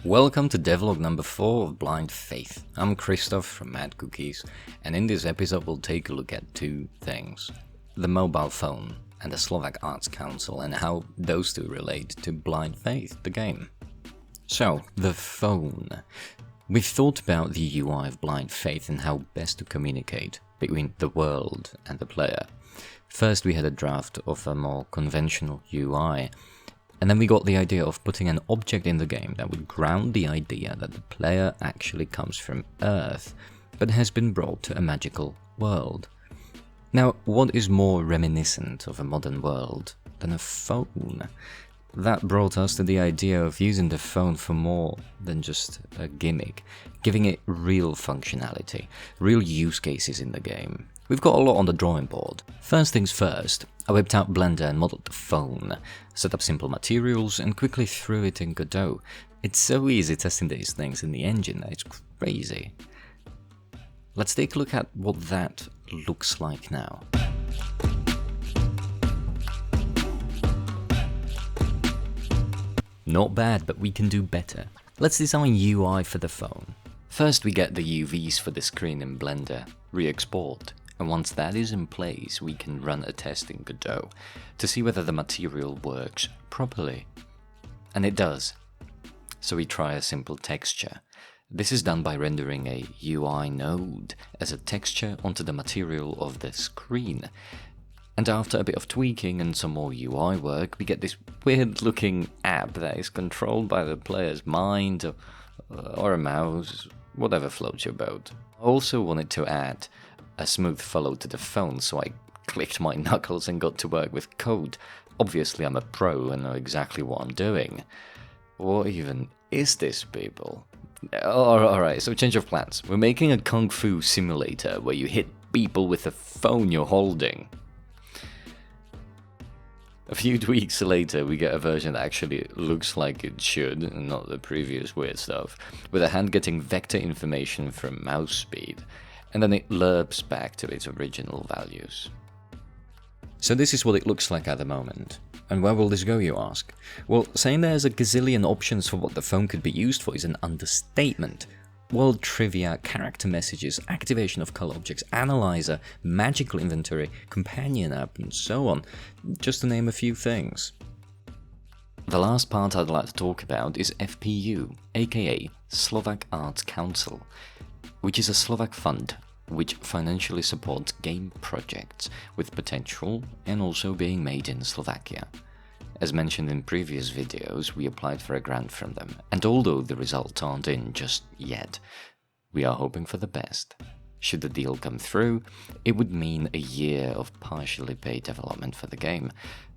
Welcome to devlog number 4 of Blind Faith. I'm Christoph from Mad Cookies, and in this episode we'll take a look at two things. The mobile phone and the Slovak Arts Council and how those two relate to Blind Faith, the game. So, the phone. We've thought about the UI of Blind Faith and how best to communicate between the world and the player. First we had a draft of a more conventional UI, and then we got the idea of putting an object in the game that would ground the idea that the player actually comes from Earth, but has been brought to a magical world. Now, what is more reminiscent of a modern world than a phone? That brought us to the idea of using the phone for more than just a gimmick, giving it real functionality, real use cases in the game. We've got a lot on the drawing board. First things first, I whipped out Blender and modeled the phone, set up simple materials and quickly threw it in Godot. It's so easy testing these things in the engine that it's crazy. Let's take a look at what that looks like now. Not bad, but we can do better. Let's design UI for the phone. First we get the UVs for the screen in Blender, re-export, and once that is in place we can run a test in Godot to see whether the material works properly. And it does. So we try a simple texture. This is done by rendering a UI node as a texture onto the material of the screen. And after a bit of tweaking and some more UI work, we get this weird looking app that is controlled by the player's mind or a mouse, whatever floats your boat. I also wanted to add a smooth follow to the phone, so I clicked my knuckles and got to work with code. Obviously I'm a pro and know exactly what I'm doing. What even is this, people? Alright, so change of plans. We're making a kung fu simulator where you hit people with the phone you're holding. A few tweaks later, we get a version that actually looks like it should, and not the previous weird stuff, with a hand getting vector information from mouse speed, and then it lerps back to its original values. So this is what it looks like at the moment. And where will this go, you ask? Well, saying there's a gazillion options for what the phone could be used for is an understatement. World trivia, character messages, activation of color objects, analyzer, magical inventory, companion app, and so on, just to name a few things. The last part I'd like to talk about is FPU, aka Slovak Arts Council, which is a Slovak fund which financially supports game projects with potential and also being made in Slovakia. As mentioned in previous videos, we applied for a grant from them, and although the results aren't in just yet, we are hoping for the best. Should the deal come through, it would mean a year of partially paid development for the game.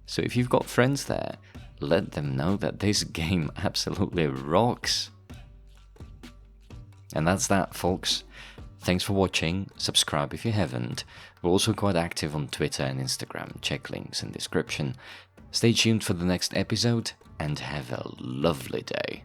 So if you've got friends there, let them know that this game absolutely rocks. And that's that, folks. Thanks for watching, subscribe if you haven't. We're also quite active on Twitter and Instagram, check links in description. Stay tuned for the next episode, and have a lovely day.